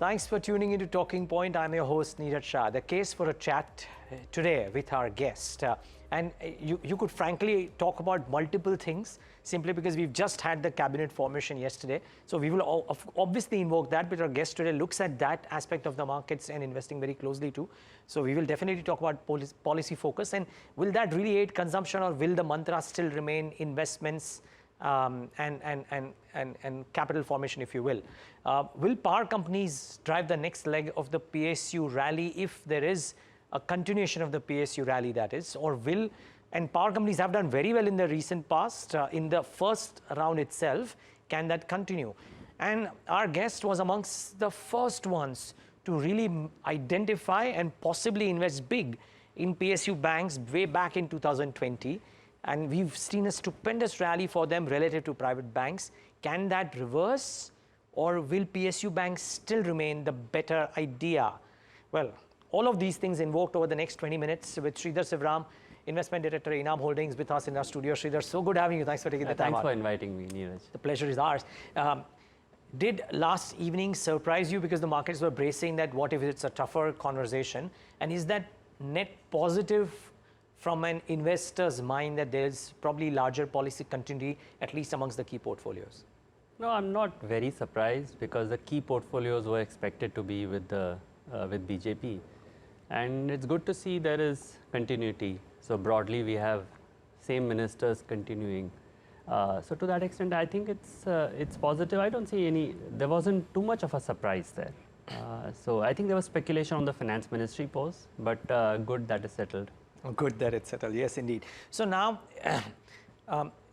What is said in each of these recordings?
Thanks for tuning into Talking Point. I'm your host, Niraj Shah. The case for a chat today with our guest. You could frankly talk about multiple things simply because we've just had the cabinet formation yesterday. So we will obviously invoke that, but our guest today looks at that aspect of the markets and investing very closely too. So we will definitely talk about policy focus, and will that really aid consumption, or will the mantra still remain investments and capital formation, if you will? Will power companies drive the next leg of the PSU rally, if there is a continuation of the PSU rally, that is, or will, and power companies have done very well in the recent past, in the first round itself, can that continue? And our guest was amongst the first ones to really identify and possibly invest big in PSU banks way back in 2020. And we've seen a stupendous rally for them relative to private banks. Can that reverse, or will PSU banks still remain the better idea? Well, all of these things invoked over the next 20 minutes with Sridhar Sivaram, Investment Director, Enam Holdings, with us in our studio. Sridhar, so good having you. Thanks for taking the time out. Thanks for inviting me, Niraj. The pleasure is ours. Did last evening surprise you, because the markets were bracing that what if it's a tougher conversation? And is that net positive from an investor's mind that there's probably larger policy continuity, at least amongst the key portfolios? No, I'm not very surprised, because the key portfolios were expected to be with BJP. And it's good to see there is continuity. So broadly, we have same ministers continuing. So to that extent, I think it's positive. I don't see there wasn't too much of a surprise there. So I think there was speculation on the finance ministry post, but good that is settled. Good that it's settled, yes indeed. So now,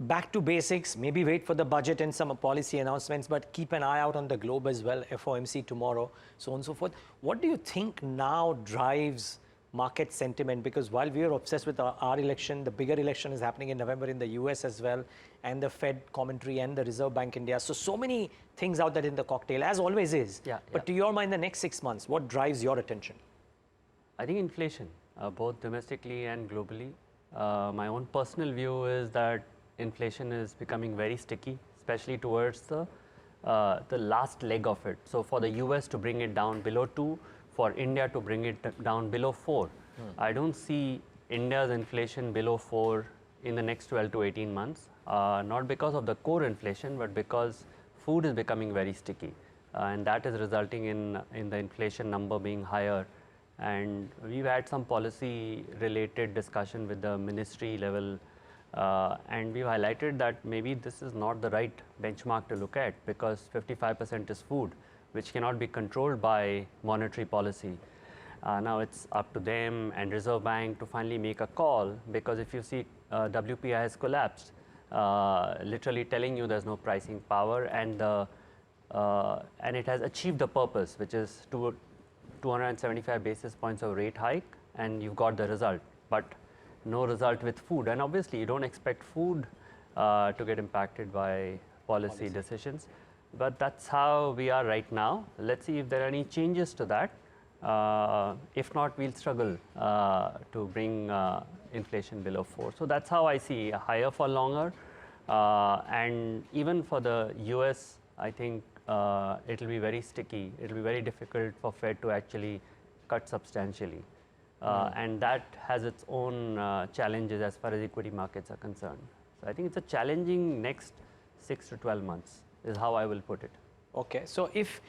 back to basics, maybe wait for the budget and some policy announcements, but keep an eye out on the globe as well, FOMC tomorrow, so on and so forth. What do you think now drives market sentiment? Because while we are obsessed with our election, the bigger election is happening in November in the US as well, and the Fed commentary and the Reserve Bank India. So many things out there in the cocktail, as always is. But to your mind, the next 6 months, what drives your attention? I think inflation, both domestically and globally. My own personal view is that inflation is becoming very sticky, especially towards the last leg of it. So for the US to bring it down below 2, for India to bring it down below 4. I don't see India's inflation below 4 in the next 12 to 18 months, not because of the core inflation, but because food is becoming very sticky. And that is resulting in the inflation number being higher. And we've had some policy related discussion with the ministry level, and we've highlighted that maybe this is not the right benchmark to look at, because 55% is food, which cannot be controlled by monetary policy. Now it's up to them and Reserve Bank to finally make a call, because if you see WPI has collapsed, literally telling you there's no pricing power, and it has achieved the purpose, which is 275 basis points of rate hike, and you've got the result, but no result with food. And obviously you don't expect food to get impacted by policy decisions, but that's how we are right now. Let's see if there are any changes to that. If not, we'll struggle to bring inflation below 4. So that's how I see higher for longer. And even for the US, I think it'll be very sticky. It'll be very difficult for Fed to actually cut substantially. And that has its own challenges as far as equity markets are concerned. So I think it's a challenging next 6 to 12 months is how I will put it. Okay, so if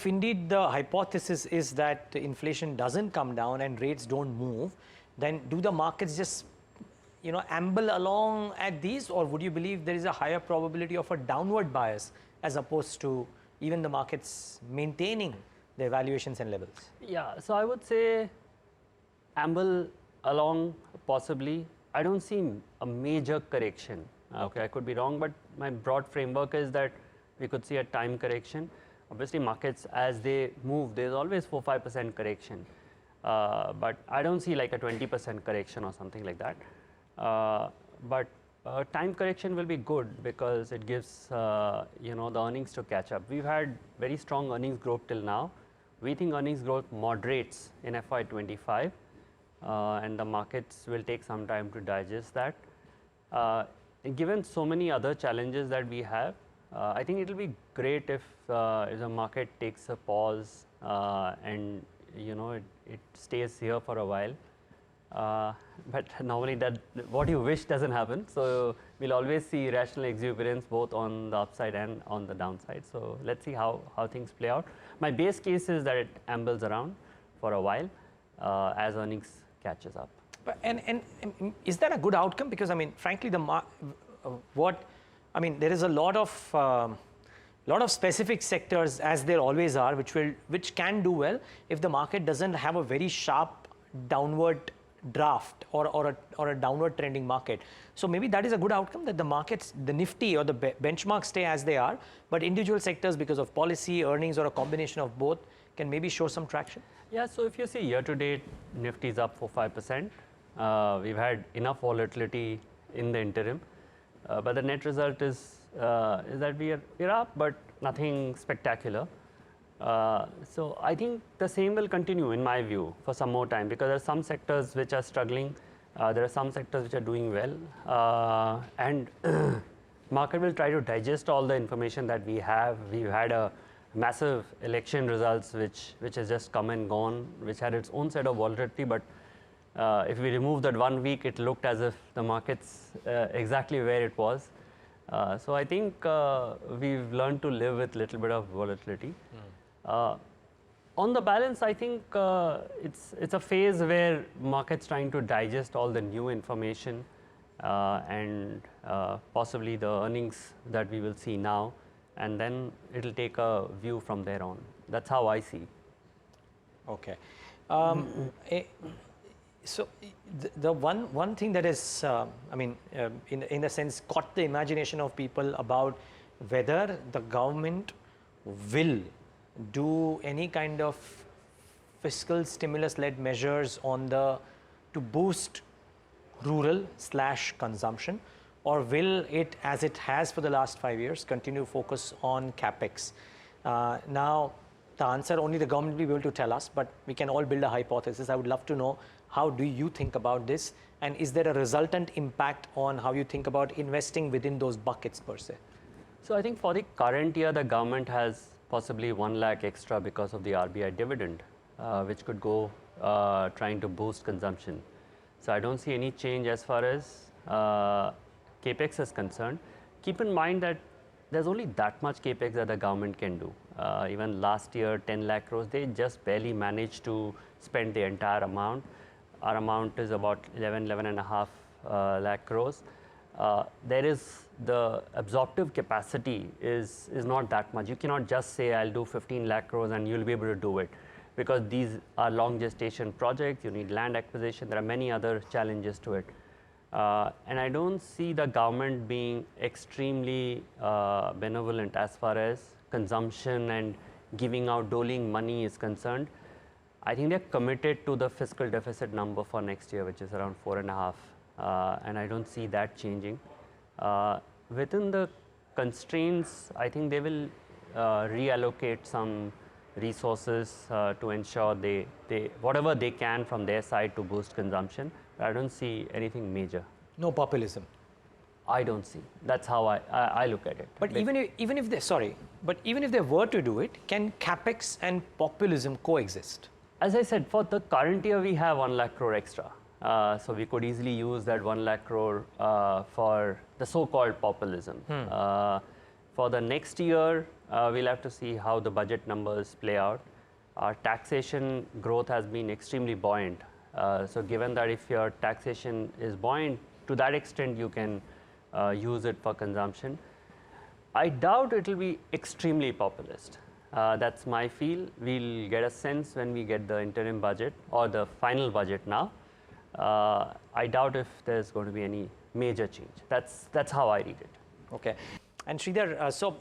indeed the hypothesis is that inflation doesn't come down and rates don't move, then do the markets just amble along at these, or would you believe there is a higher probability of a downward bias as opposed to even the markets maintaining their valuations and levels? Yeah, so I would say amble along possibly. I don't see a major correction. Okay, I could be wrong, but my broad framework is that we could see a time correction. Obviously, markets, as they move, there's always 4-5% correction. But I don't see like a 20% correction or something like that. But time correction will be good, because it gives the earnings to catch up. We've had very strong earnings growth till now. We think earnings growth moderates in FY25, and the markets will take some time to digest that. Given so many other challenges that we have, I think it will be great if the market takes a pause and it stays here for a while. But normally what you wish doesn't happen. So we'll always see rational exuberance both on the upside and on the downside. So let's see how things play out. My base case is that it ambles around for a while as earnings catches up. But, and is that a good outcome? Because I mean, frankly, there is a lot of specific sectors, as there always are, which can do well if the market doesn't have a very sharp downward draft or a downward trending market. So maybe that is a good outcome, that the markets, the Nifty or the benchmarks stay as they are, but individual sectors, because of policy, earnings, or a combination of both, can maybe show some traction. Yeah, so if you see year to date, Nifty is up 4-5%. We've had enough volatility in the interim, but the net result is that we're up, but nothing spectacular. So I think the same will continue, in my view, for some more time, because there are some sectors which are struggling. There are some sectors which are doing well, and market will try to digest all the information that we have. We've had a massive election results which has just come and gone, which had its own set of volatility, but if we remove that 1 week, it looked as if the market's exactly where it was. So I think we've learned to live with a little bit of volatility. On the balance, I think it's a phase where market's trying to digest all the new information and possibly the earnings that we will see now, and then it'll take a view from there on. That's how I see. Okay. So the one thing that is, in a sense, caught the imagination of people about whether the government will do any kind of fiscal stimulus-led measures to boost rural/consumption, or will it, as it has for the last 5 years, continue to focus on Capex? Now, the answer only the government will be able to tell us, but we can all build a hypothesis. I would love to know, how do you think about this? And is there a resultant impact on how you think about investing within those buckets per se? So I think for the current year, the government has possibly 1 lakh extra because of the RBI dividend, which could go trying to boost consumption. So I don't see any change as far as Capex is concerned. Keep in mind that there's only that much Capex that the government can do. Even last year, 10 lakh crores, they just barely managed to spend the entire amount. Our amount is about 11.5 lakh crores. There is the absorptive capacity is not that much. You cannot just say I'll do 15 lakh crores and you'll be able to do it, because these are long gestation projects. You need land acquisition. There are many other challenges to it. And I don't see the government being extremely benevolent as far as consumption and giving out, doling money is concerned. I think they're committed to the fiscal deficit number for next year, which is around 4.5, and I don't see that changing. Within the constraints, I think they will reallocate some resources to ensure they whatever they can from their side to boost consumption. I don't see anything major. No populism. I don't see. That's how I look at it. But even if they were to do it, can Capex and populism coexist? As I said, for the current year, we have 1 lakh crore extra. So we could easily use that 1 lakh crore for the so-called populism. For the next year, we'll have to see how the budget numbers play out. Our taxation growth has been extremely buoyant. So given that if your taxation is buoyant, to that extent you can use it for consumption. I doubt it will be extremely populist. That's my feel. We'll get a sense when we get the interim budget or the final budget now. I doubt if there's going to be any major change. That's how I read it. Okay. And Sridhar, so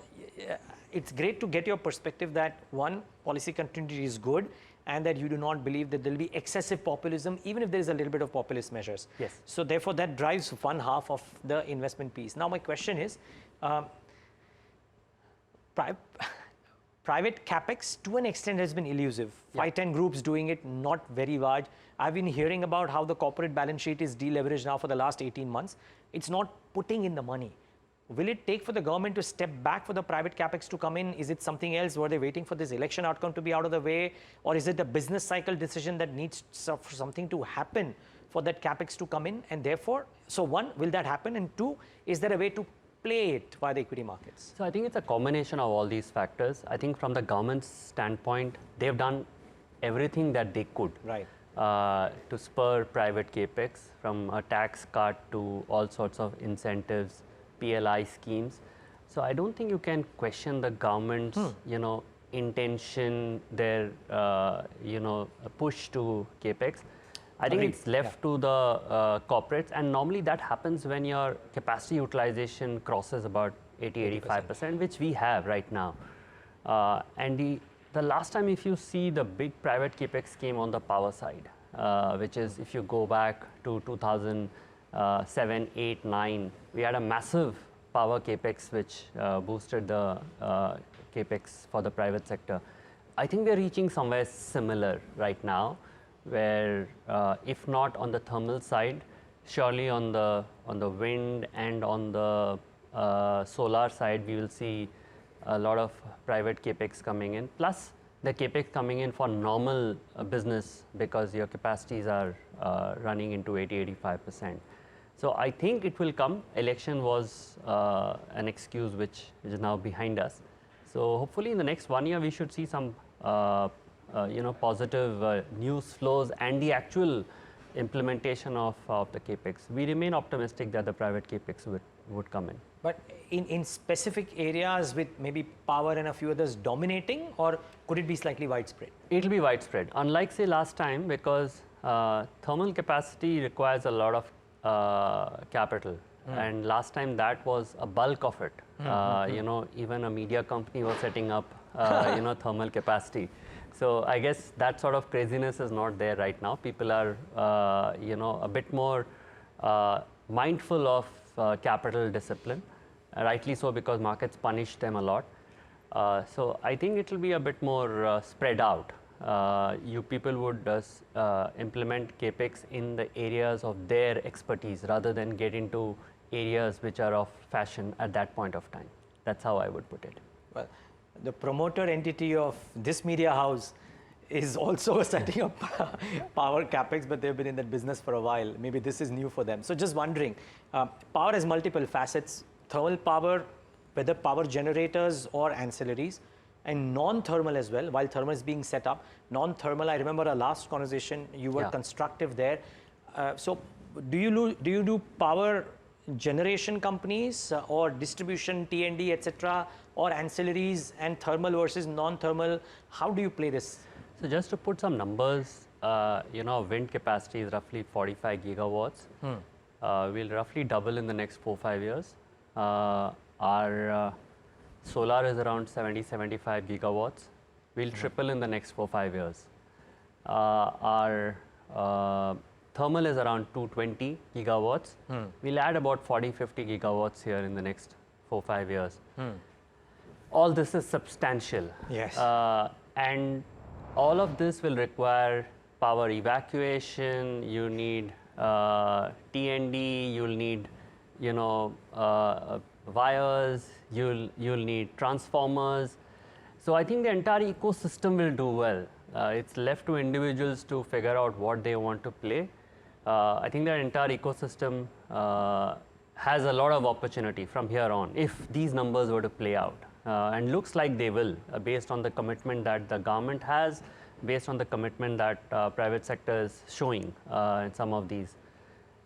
it's great to get your perspective that one, policy continuity is good, and that you do not believe that there will be excessive populism, even if there is a little bit of populist measures. Yes. So therefore, that drives one half of the investment piece. Now, my question is, private Capex to an extent has been elusive. 5-10 groups doing it, not very large. I've been hearing about how the corporate balance sheet is deleveraged now for the last 18 months. It's not putting in the money. will it take for the government to step back for the private capex to come in? Is it something else? Were they waiting for this election outcome to be out of the way? Or is it a business cycle decision that needs something to happen for that capex to come in? And therefore, so one, will that happen? And two, is there a way to play it via the equity markets? So I think it's a combination of all these factors. I think from the government's standpoint, they've done everything that they could. Right. To spur private capex, from a tax cut to all sorts of incentives, PLI schemes. So I don't think you can question the government's, intention, their, push to capex. I think it's left to the corporates, and normally that happens when your capacity utilization crosses about 80-85%, which we have right now. And the last time, if you see, the big private capex came on the power side, which is, if you go back to 2007, 8, 9, we had a massive power capex which boosted the capex for the private sector. I think we're reaching somewhere similar right now, where if not on the thermal side, surely on the wind and on the solar side, we will see a lot of private capex coming in, plus the capex coming in for normal business, because your capacities are running into 80-85%. So I think it will come. Election was an excuse which is now behind us. So hopefully in the next 1 year we should see some positive news flows and the actual implementation of the capex. We remain optimistic that the private capex would come in. But in specific areas with maybe power and a few others dominating, or could it be slightly widespread? It will be widespread. Unlike, say, last time, because thermal capacity requires a lot of capital. And last time that was a bulk of it. Even a media company was setting up, thermal capacity. So I guess that sort of craziness is not there right now. People are, a bit more mindful of capital discipline. Rightly so, because markets punish them a lot. So I think it will be a bit more spread out. You people would implement capex in the areas of their expertise rather than get into areas which are of fashion at that point of time. That's how I would put it. Well, the promoter entity of this media house is also setting up power capex, but they've been in that business for a while. Maybe this is new for them. So just wondering, power has multiple facets: thermal power, whether power generators or ancillaries, and non-thermal as well. While thermal is being set up, non-thermal, I remember our last conversation, you were constructive there. So do you do power generation companies or distribution, T&D, etc., or ancillaries and thermal versus non-thermal? How do you play this? So just to put some numbers, wind capacity is roughly 45 gigawatts. We'll roughly double in the next 4-5 years. Our solar is around 70-75 gigawatts. We'll triple in the next 4-5 years. Our thermal is around 220 gigawatts. We'll add about 40-50 gigawatts here in the next 4-5 years. All this is substantial. Yes. And all of this will require power evacuation. You need T&D. You'll need, wires. You'll need transformers. So I think the entire ecosystem will do well. It's left to individuals to figure out what they want to play. I think the entire ecosystem has a lot of opportunity from here on if these numbers were to play out. And looks like they will, based on the commitment that the government has, based on the commitment that private sector is showing in some of these.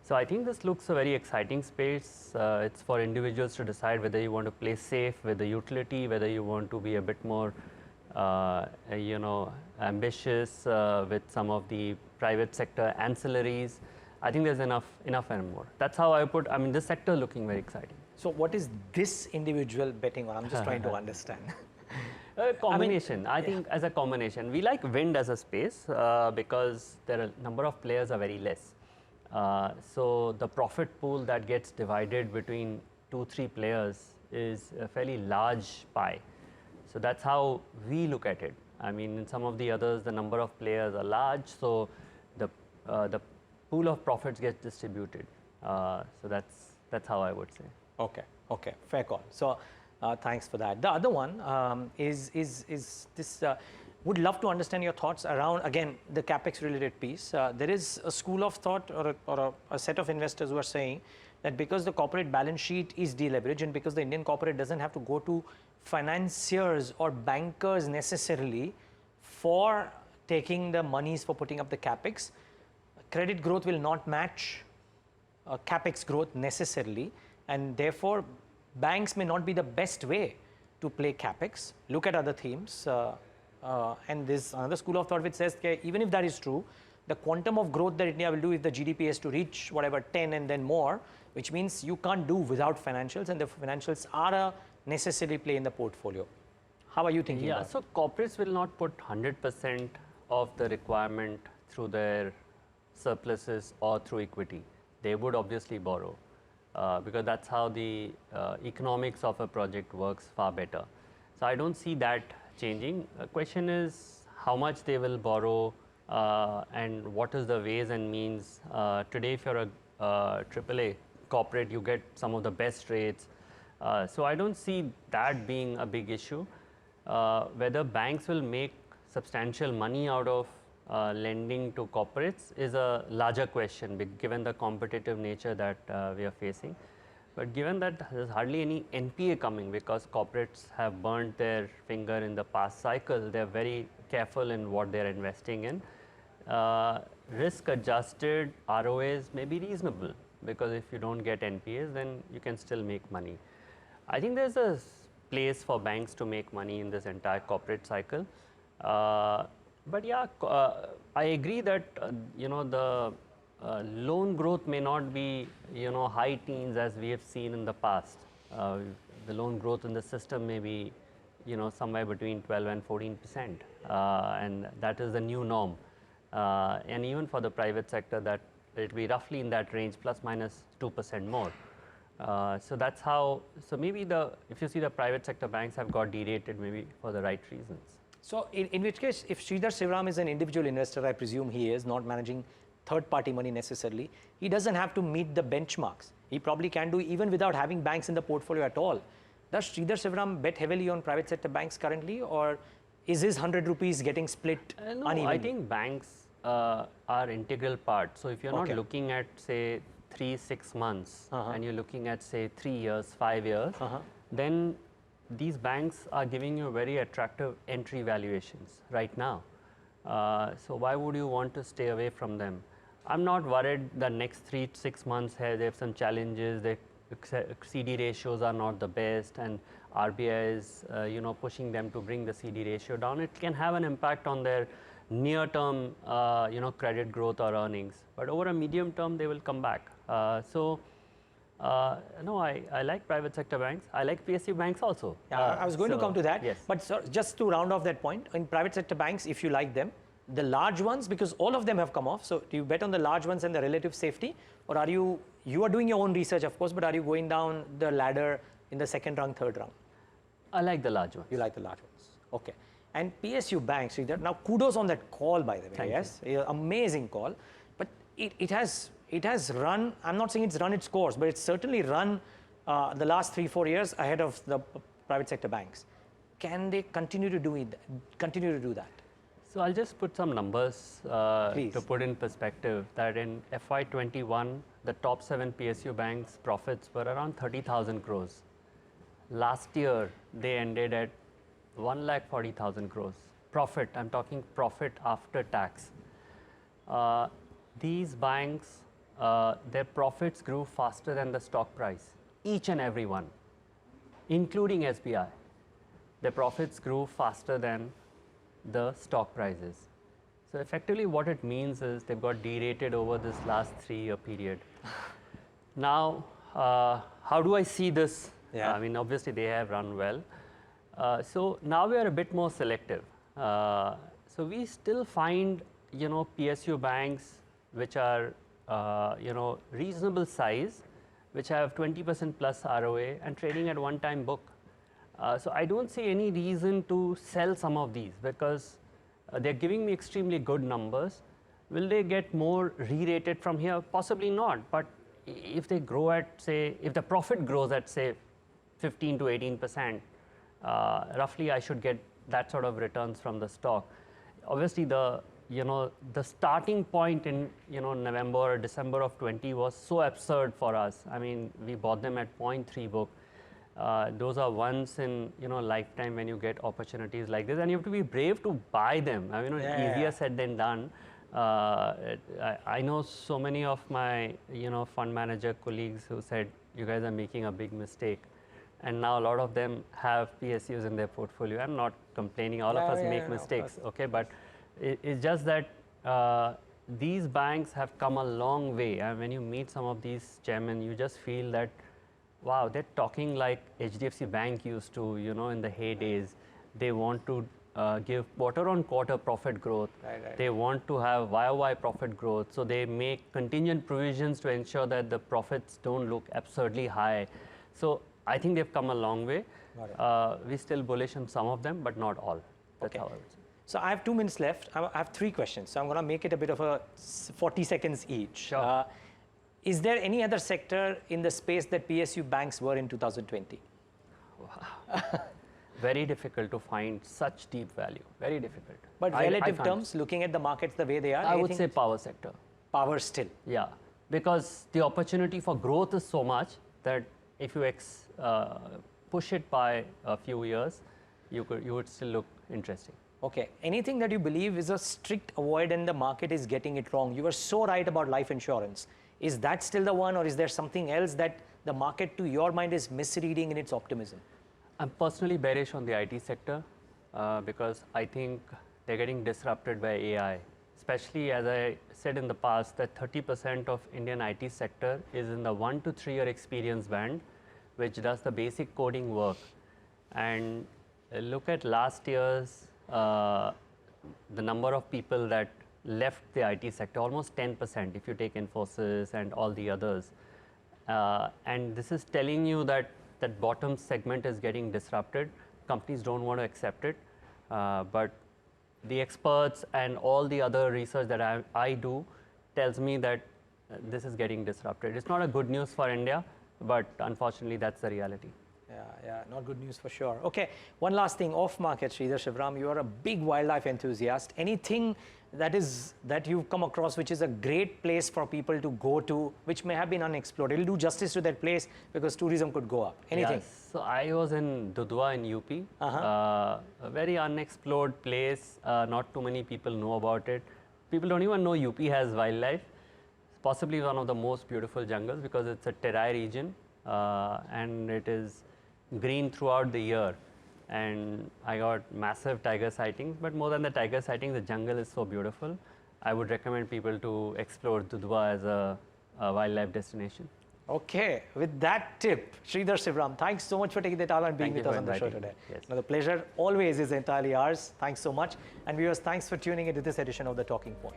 So I think this looks a very exciting space. It's for individuals to decide whether you want to play safe with the utility, whether you want to be a bit more, ambitious with some of the private sector ancillaries. I think there's enough and more. That's how I put. I mean, this sector is looking very exciting. So what is this individual betting on? I'm just trying to understand. A combination. I think as a combination. We like wind as a space because there are a number of players are very less. So the profit pool that gets divided between 2-3 players is a fairly large pie. So that's how we look at it. I mean, in some of the others, the number of players are large, so the pool of profits gets distributed. So that's how I would say. Okay. Okay, fair call. So, thanks for that. The other one is this. Would love to understand your thoughts around, again, the capex related piece. There is a school of thought or a set of investors who are saying that because the corporate balance sheet is deleveraged and because the Indian corporate doesn't have to go to financiers or bankers necessarily for taking the monies for putting up the capex, credit growth will not match capex growth necessarily, and therefore banks may not be the best way to play capex. Look at other themes. And there's another school of thought which says that even if that is true, the quantum of growth that India will do if the GDP has to reach whatever 10 and then more, which means you can't do without financials, and the financials are a necessary play in the portfolio. How are you thinking about it? So corporates will not put 100% of the requirement through their surpluses or through equity. They would obviously borrow because that's how the economics of a project works far better. So I don't see that changing. The question is how much they will borrow and what is the ways and means. Today, if you're a AAA corporate, you get some of the best rates. So I don't see that being a big issue. Whether banks will make substantial money out of lending to corporates is a larger question, given the competitive nature that we are facing. But given that there's hardly any NPA coming because corporates have burnt their finger in the past cycle, they're very careful in what they're investing in. Risk-adjusted ROAs may be reasonable because if you don't get NPAs, then you can still make money. I think there's a place for banks to make money in this entire corporate cycle. But yeah, I agree that the loan growth may not be high teens as we have seen in the past. The loan growth in the system may be somewhere between 12 and 14%, and that is the new norm. And even for the private sector, that it will be roughly in that range, plus minus 2% more. So that's how. So maybe if you see the private sector banks have got derated maybe for the right reasons. So in which case, if Sridhar Sivaram is an individual investor, I presume he is not managing third-party money necessarily, he doesn't have to meet the benchmarks. He probably can do even without having banks in the portfolio at all. Does Sridhar Sivaram bet heavily on private sector banks currently, or is his 100 rupees getting split No, unevenly? I think banks are integral part. So if you're not looking at say 3-6 months and you're looking at say 3 years, 5 years, then these banks are giving you very attractive entry valuations right now. So why would you want to stay away from them? I'm not worried the next 3-6 months here they have some challenges. The CD ratios are not the best, and RBI is pushing them to bring the CD ratio down. It can have an impact on their near-term credit growth or earnings, but over a medium term they will come back. No, I like private sector banks. I like PSU banks also. Yeah, I was going to come to that. Yes. But sir, just to round off that point, in private sector banks, if you like them, the large ones, because all of them have come off, so do you bet on the large ones and the relative safety, or are you are doing your own research, of course, but are you going down the ladder in the second round, third round? I like the large ones. You like the large ones. Okay. And PSU banks, now kudos on that call, by the way. Thank yes, amazing call. But it has run, I'm not saying it's run its course, but it's certainly run the last 3-4 years ahead of the private sector banks. Can they continue to do that? So I'll just put some numbers Please. to put in perspective that in FY21, the top 7 PSU banks' profits were around 30,000 crores. Last year, they ended at 1,40,000 crores. Profit, I'm talking profit after tax. These banks, their profits grew faster than the stock price, each and every one, including SBI. Their profits grew faster than the stock prices. So effectively what it means is they've got derated over this last 3-year period. Now, how do I see this? Yeah. I mean, obviously they have run well. So now we are a bit more selective. So we still find, PSU banks which are, reasonable size, which have 20% plus ROA and trading at one-time book. So I don't see any reason to sell some of these because they're giving me extremely good numbers. Will they get more re-rated from here? Possibly not. But if they grow at, say, if the profit grows at, say, 15 to 18%, roughly I should get that sort of returns from the stock. Obviously, the starting point in November or December of 20 was so absurd for us. I mean, we bought them at 0.3 book. Those are once in lifetime when you get opportunities like this, and you have to be brave to buy them. I mean, easier said than done. I know so many of my fund manager colleagues who said you guys are making a big mistake, and now a lot of them have PSUs in their portfolio. I'm not complaining. All of us make mistakes, okay? But it's just that these banks have come a long way, and when you meet some of these chairmen, you just feel that, wow, they're talking like HDFC Bank used to, in the heydays. They want to give quarter-on-quarter profit growth. They want to have YOY profit growth. So they make contingent provisions to ensure that the profits don't look absurdly high. So I think they've come a long way. We're still bullish on some of them, but not all. That's how I would say. So I have 2 minutes left. I have 3 questions. So I'm going to make it a bit of a 40 seconds each. Sure. Is there any other sector in the space that PSU banks were in 2020? Wow. Very difficult to find such deep value. Very difficult. But relative terms, looking at the markets the way they are, I would say power sector. Power still. Yeah, because the opportunity for growth is so much that if you push it by a few years, you would still look interesting. Okay. Anything that you believe is a strict avoid and the market is getting it wrong? You were so right about life insurance. Is that still the one, or is there something else that the market, to your mind, is misreading in its optimism? I'm personally bearish on the IT sector because I think they're getting disrupted by AI. Especially, as I said in the past, that 30% of Indian IT sector is in the 1 to 3 year experience band, which does the basic coding work. And look at last year's the number of people that left the IT sector, almost 10% if you take Infosys and all the others. And this is telling you that that bottom segment is getting disrupted. Companies don't want to accept it. But the experts and all the other research that I do tells me that this is getting disrupted. It's not a good news for India, but unfortunately that's the reality. Yeah, not good news for sure. Okay, one last thing, off market, Sridhar Sivaram, you are a big wildlife enthusiast. Anything that you've come across which is a great place for people to go to, which may have been unexplored? It'll do justice to that place because tourism could go up. Anything? Yes. So I was in Dudhwa in UP, a very unexplored place. Not too many people know about it. People don't even know UP has wildlife. It's possibly one of the most beautiful jungles because it's a Terai region and it is green throughout the year. And I got massive tiger sightings, but more than the tiger sightings, the jungle is so beautiful. I would recommend people to explore Dudhwa as a wildlife destination. Okay, with that tip, Sridhar Sivaram, thanks so much for taking the time and being with us on the show today. Yes. Now, the pleasure always is entirely ours. Thanks so much. And viewers, thanks for tuning into this edition of The Talking Point.